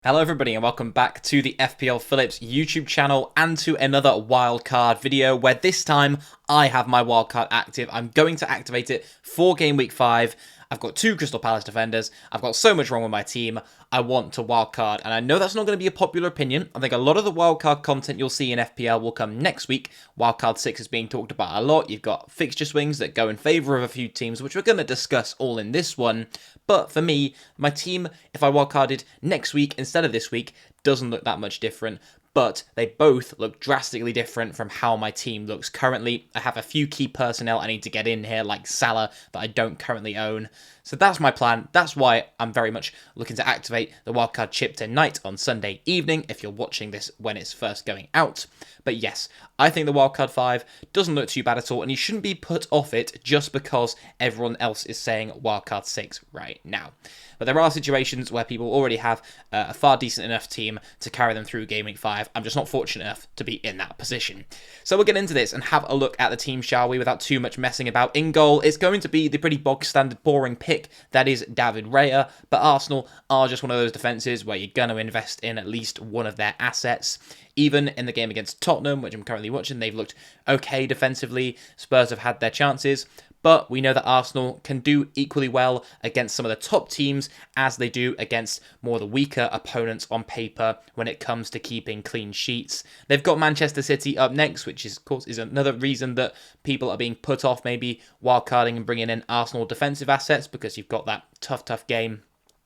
Hello everybody and welcome back to the FPL Phillips YouTube channel and to another wildcard video where this time I have my wildcard active. I'm going to activate it for game week 5. I've got 2 Crystal Palace defenders. I've got so much wrong with my team. I want to wildcard, and I know that's not going to be a popular opinion. I think a lot of the wildcard content you'll see in FPL will come next week. Wildcard 6 is being talked about a lot. You've got fixture swings that go in favour of a few teams, which we're going to discuss all in this one. But for me, my team, if I wildcarded next week instead of this week, doesn't look that much different. But they both look drastically different from how my team looks currently. I have a few key personnel I need to get in here, like Salah, that I don't currently own. So that's my plan. That's why I'm very much looking to activate the wildcard chip tonight on Sunday evening, if you're watching this when it's first going out. But yes, I think the wildcard 5 doesn't look too bad at all, and you shouldn't be put off it just because everyone else is saying wildcard 6 right now. But there are situations where people already have a far decent enough team to carry them through Game Week 5. I'm just not fortunate enough to be in that position. So we'll get into this and have a look at the team, shall we, without too much messing about. In goal, it's going to be the pretty bog-standard, boring pick that is David Raya, but Arsenal are just one of those defences where you're going to invest in at least one of their assets. Even in the game against Tottenham, which I'm currently watching, they've looked okay defensively. Spurs have had their chances. But we know that Arsenal can do equally well against some of the top teams as they do against more of the weaker opponents on paper when it comes to keeping clean sheets. They've got Manchester City up next, which is, of course, is another reason that people are being put off maybe wildcarding and bringing in Arsenal defensive assets, because you've got that tough game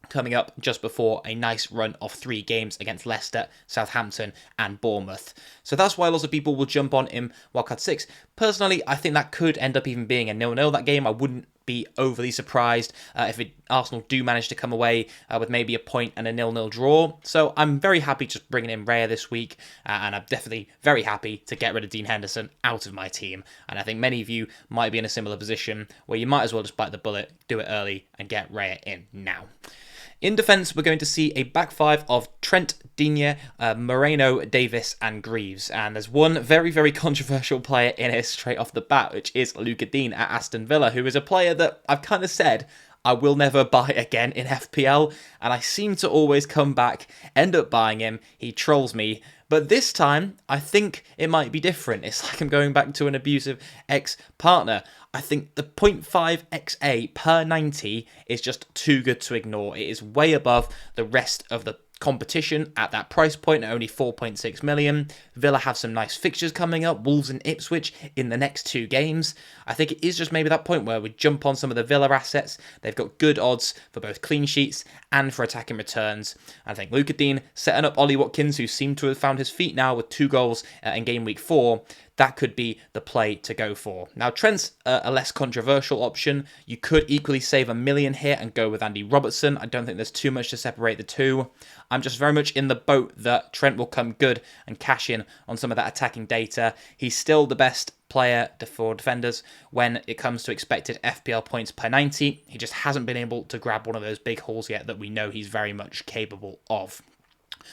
coming up just before a nice run of 3 games against Leicester, Southampton and Bournemouth. So that's why lots of people will jump on in Wildcard 6. Personally, I think that could end up even being a 0-0 that game. I wouldn't be overly surprised if Arsenal do manage to come away with maybe a point and a 0-0 draw. So I'm very happy just bringing in Raya this week, and I'm definitely very happy to get rid of Dean Henderson out of my team. And I think many of you might be in a similar position where you might as well just bite the bullet, do it early and get Raya in now. In defence, we're going to see a back 5 of Trent, Digne, Moreno, Davis and Greaves. And there's one very controversial player in here straight off the bat, which is Lucas Digne at Aston Villa, who is a player that I've kind of said I will never buy again in FPL, and I seem to always come back, end up buying him. He trolls me. But this time, I think it might be different. It's like I'm going back to an abusive ex-partner. I think the 0.5 XA per 90 is just too good to ignore. It is way above the rest of the competition at that price point at only 4.6 million. Villa have some nice fixtures coming up, Wolves and Ipswich in the next 2 games. I think it is just maybe that point where we jump on some of the Villa assets. They've got good odds for both clean sheets and for attacking returns. I think Lucas Digne setting up Ollie Watkins, who seemed to have found his feet now with 2 goals in game week 4. That could be the play to go for. Now, Trent's a less controversial option. You could equally save $1 million here and go with Andy Robertson. I don't think there's too much to separate the two. I'm just very much in the boat that Trent will come good and cash in on some of that attacking data. He's still the best player for defenders when it comes to expected FPL points per 90. He just hasn't been able to grab one of those big hauls yet that we know he's very much capable of.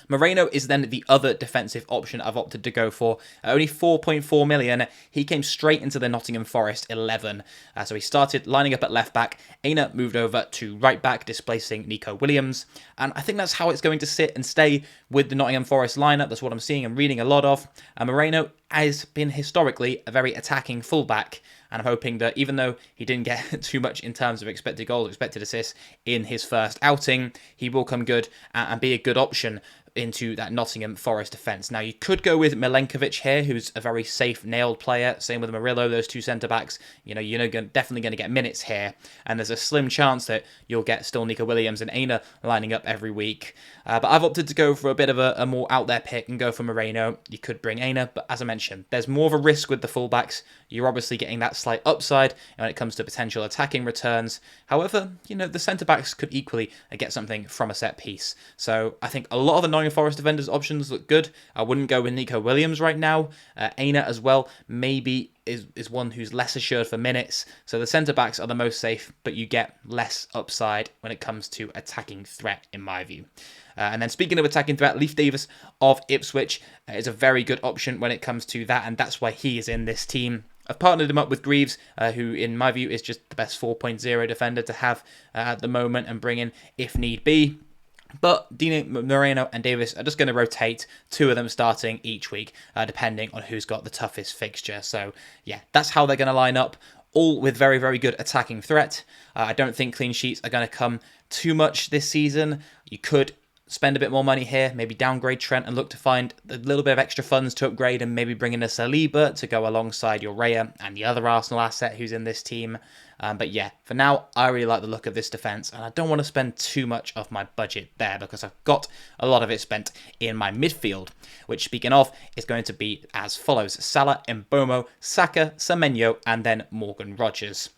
Moreno is then the other defensive option I've opted to go for. At only 4.4 million, he came straight into the Nottingham Forest 11. So he started lining up at left back. Aina moved over to right back, displacing Nico Williams. And I think that's how it's going to sit and stay with the Nottingham Forest lineup. That's what I'm seeing and reading a lot of. Moreno has been historically a very attacking fullback. And I'm hoping that even though he didn't get too much in terms of expected goals, expected assists in his first outing, he will come good and be a good option into that Nottingham Forest defence. Now, you could go with Milenkovic here, who's a very safe, nailed player. Same with Murillo, those 2 centre-backs. You're definitely going to get minutes here. And there's a slim chance that you'll get still Nico Williams and Aina lining up every week. But I've opted to go for a bit of a more out-there pick and go for Moreno. You could bring Aina, but as I mentioned, there's more of a risk with the fullbacks. You're obviously getting that slight upside when it comes to potential attacking returns. However, the centre-backs could equally get something from a set piece. So I think a lot of the Nottingham Forest defenders options look good. I wouldn't go with Nico Williams right now. Aina as well, maybe is one who's less assured for minutes. So the centre-backs are the most safe, but you get less upside when it comes to attacking threat, in my view. And then speaking of attacking threat, Leif Davis of Ipswich is a very good option when it comes to that, and that's why he is in this team. I've partnered him up with Greaves, who in my view is just the best 4.0 defender to have at the moment and bring in if need be. But Dino, Moreno and Davis are just going to rotate, two of them starting each week, depending on who's got the toughest fixture. So, yeah, that's how they're going to line up, all with very, very good attacking threat. I don't think clean sheets are going to come too much this season. You could spend a bit more money here, maybe downgrade Trent and look to find a little bit of extra funds to upgrade and maybe bring in a Saliba to go alongside your Raya and the other Arsenal asset who's in this team. But yeah, for now, I really like the look of this defence, and I don't want to spend too much of my budget there because I've got a lot of it spent in my midfield, which, speaking of, is going to be as follows: Salah, Mbeumo, Saka, Semenyo, and then Morgan Rogers.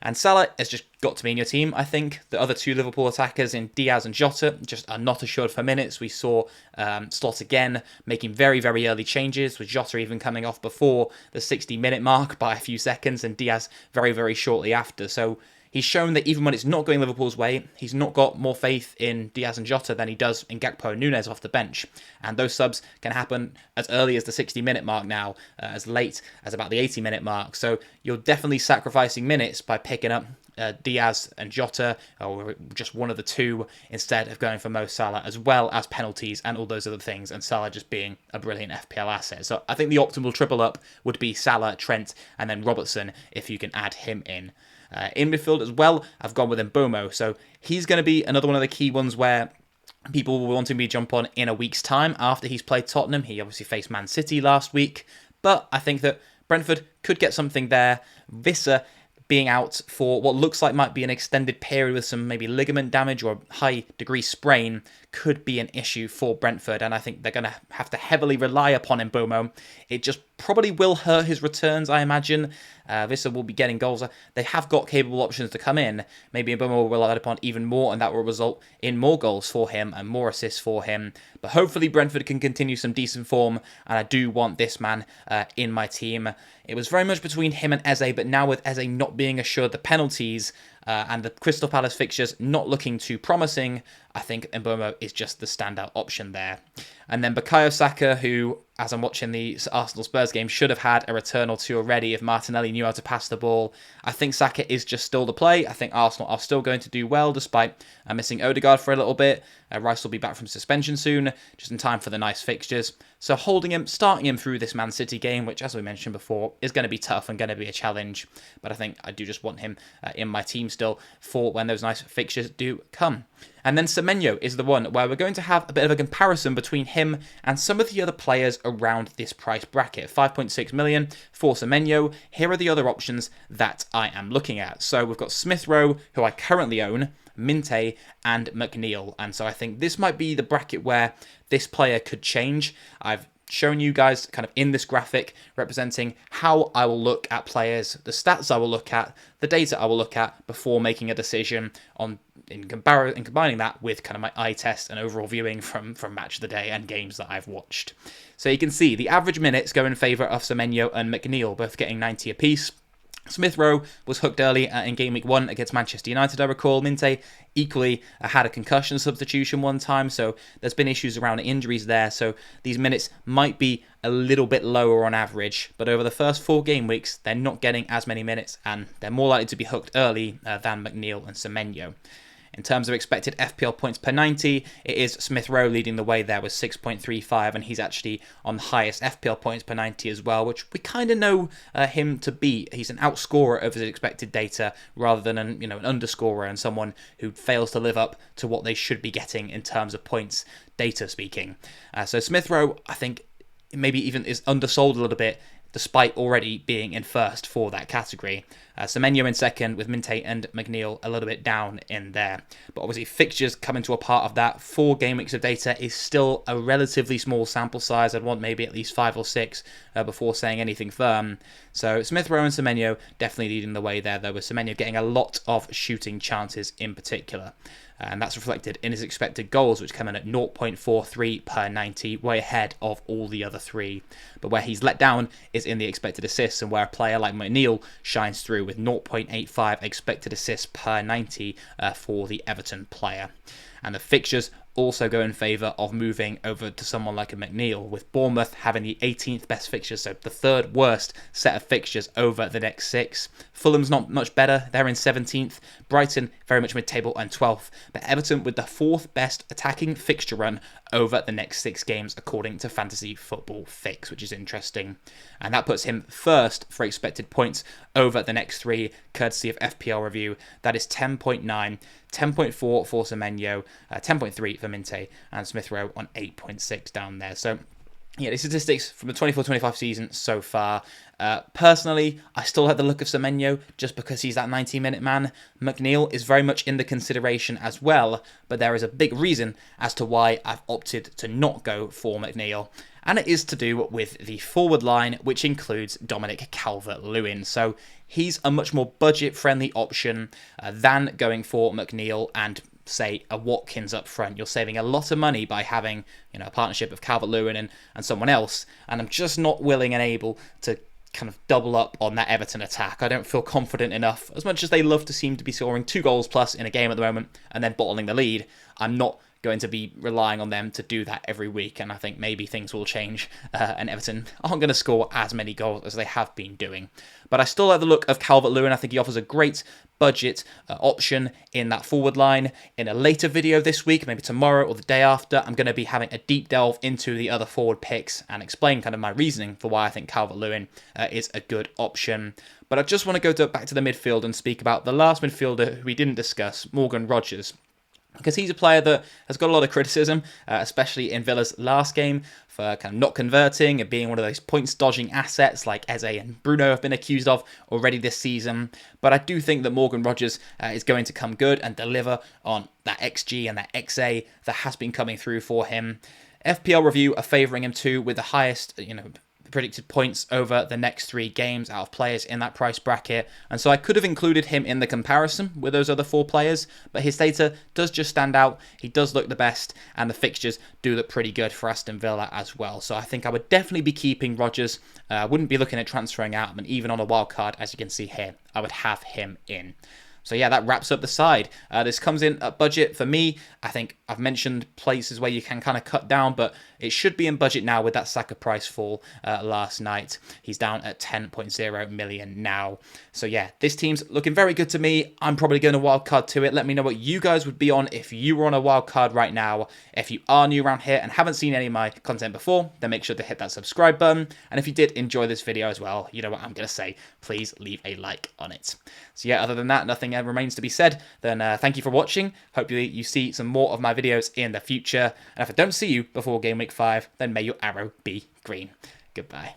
And Salah has just got to be in your team, I think. The other two Liverpool attackers in Diaz and Jota just are not assured for minutes. We saw Slot again making very, very early changes, with Jota even coming off before the 60-minute mark by a few seconds, and Diaz very, very shortly after. So he's shown that even when it's not going Liverpool's way, he's not got more faith in Diaz and Jota than he does in Gakpo and Nunez off the bench. And those subs can happen as early as the 60-minute mark now, as late as about the 80-minute mark. So you're definitely sacrificing minutes by picking up Diaz and Jota, or just one of the two, instead of going for Mo Salah, as well as penalties and all those other things, and Salah just being a brilliant FPL asset. So I think the optimal triple up would be Salah, Trent, and then Robertson, if you can add him in. In midfield as well, I've gone with Mbeumo, so he's going to be another one of the key ones where people will want him to jump on in a week's time after he's played Tottenham. He obviously faced Man City last week, but I think that Brentford could get something there. Visser being out for what looks like might be an extended period with some maybe ligament damage or high degree sprain could be an issue for Brentford, and I think they're going to have to heavily rely upon Mbeumo. It just probably will hurt his returns, I imagine. Visser will be getting goals. They have got capable options to come in. Maybe Mbeumo will rely upon even more, and that will result in more goals for him and more assists for him. But hopefully Brentford can continue some decent form, and I do want this man in my team. It was very much between him and Eze, but now with Eze not being assured the penalties and the Crystal Palace fixtures not looking too promising, I think Mbeumo is just the standout option there. And then Bukayo Saka, who, as I'm watching the Arsenal-Spurs game, should have had a return or two already if Martinelli knew how to pass the ball. I think Saka is just still the play. I think Arsenal are still going to do well, despite missing Odegaard for a little bit. Rice will be back from suspension soon, just in time for the nice fixtures. So holding him, starting him through this Man City game, which, as we mentioned before, is going to be tough and going to be a challenge. But I think I do just want him in my team still for when those nice fixtures do come. And then Semenyo is the one where we're going to have a bit of a comparison between him and some of the other players around this price bracket. 5.6 million for Semenyo. Here are the other options that I am looking at. So we've got Smith Rowe, who I currently own, Minte, and McNeil. And so I think this might be the bracket where this player could change. I've shown you guys kind of in this graphic representing how I will look at players, the stats I will look at, the data I will look at before making a decision on in combining that with kind of my eye test and overall viewing from match of the day and games that I've watched. So you can see the average minutes go in favour of Semenyo and McNeil, both getting 90 apiece. Smith Rowe was hooked early in Game Week 1 against Manchester United, I recall. Minte equally had a concussion substitution one time, so there's been issues around injuries there, so these minutes might be a little bit lower on average, but over the first 4 game weeks, they're not getting as many minutes, and they're more likely to be hooked early than McNeil and Semenyo. In terms of expected FPL points per 90, it is Smith Rowe leading the way there with 6.35, and he's actually on the highest FPL points per 90 as well, which we kind of know him to be. He's an outscorer of his expected data rather than an underscorer and someone who fails to live up to what they should be getting in terms of points data speaking. So Smith Rowe, I think, maybe even is undersold a little bit, despite already being in first for that category. Semenyo in second, with Minte and McNeil a little bit down in there. But obviously fixtures come into a part of that. 4 game weeks of data is still a relatively small sample size. I'd want maybe at least 5 or 6 before saying anything firm. So Smith Rowe and Semenyo definitely leading the way there, though, with Semenyo getting a lot of shooting chances in particular. And that's reflected in his expected goals, which come in at 0.43 per 90, way ahead of all the other 3. But where he's let down is in the expected assists, and where a player like McNeil shines through with 0.85 expected assists per 90 for the Everton player. And the fixtures also go in favour of moving over to someone like a McNeil, with Bournemouth having the 18th best fixtures, so the third worst set of fixtures over the next 6. Fulham's not much better, they're in 17th. Brighton very much mid-table and 12th, but Everton with the 4th best attacking fixture run over the next 6 games according to Fantasy Football Fix, which is interesting. And that puts him first for expected points over the next 3, courtesy of FPL Review. That is 10.9, 10.4 for Semenyo, 10.3 for Minte, and Smith Rowe on 8.6 down there. So yeah, the statistics from the 24-25 season so far. Personally, I still like the look of Semenyo just because he's that 90-minute man. McNeil is very much in the consideration as well, but there is a big reason as to why I've opted to not go for McNeil. And it is to do with the forward line, which includes Dominic Calvert-Lewin. So he's a much more budget-friendly option than going for McNeil and, say, a Watkins up front. You're saving a lot of money by having, a partnership of Calvert-Lewin and someone else. And I'm just not willing and able to kind of double up on that Everton attack. I don't feel confident enough. As much as they love to seem to be scoring 2 goals plus in a game at the moment and then bottling the lead, I'm not going to be relying on them to do that every week, and I think maybe things will change and Everton aren't going to score as many goals as they have been doing. But I still like the look of Calvert-Lewin. I think he offers a great budget option in that forward line. In a later video this week, maybe tomorrow or the day after, I'm going to be having a deep delve into the other forward picks and explain kind of my reasoning for why I think Calvert-Lewin is a good option. But I just want to go back to the midfield and speak about the last midfielder who we didn't discuss, Morgan Rogers. Because he's a player that has got a lot of criticism, especially in Villa's last game, for kind of not converting and being one of those points-dodging assets like Eze and Bruno have been accused of already this season. But I do think that Morgan Rogers is going to come good and deliver on that XG and that XA that has been coming through for him. FPL Review are favouring him too with the highest, predicted points over the next 3 games out of players in that price bracket, and so I could have included him in the comparison with those other 4 players, but his data does just stand out. He does look the best, and the fixtures do look pretty good for Aston Villa as well, so I think I would definitely be keeping Rodgers. I wouldn't be looking at transferring out, and even on a wild card, as you can see here, I would have him in. So yeah, that wraps up the side. This comes in at budget for me. I think I've mentioned places where you can kind of cut down, but it should be in budget now with that Saka price fall last night. He's down at 10.0 million now. So yeah, this team's looking very good to me. I'm probably going to wildcard to it. Let me know what you guys would be on if you were on a wildcard right now. If you are new around here and haven't seen any of my content before, then make sure to hit that subscribe button. And if you did enjoy this video as well, you know what I'm going to say, please leave a like on it. So yeah, other than that, nothing remains to be said. Then thank you for watching. Hopefully you see some more of my videos in the future. And if I don't see you before Game Week 5, then may your arrow be green. Goodbye.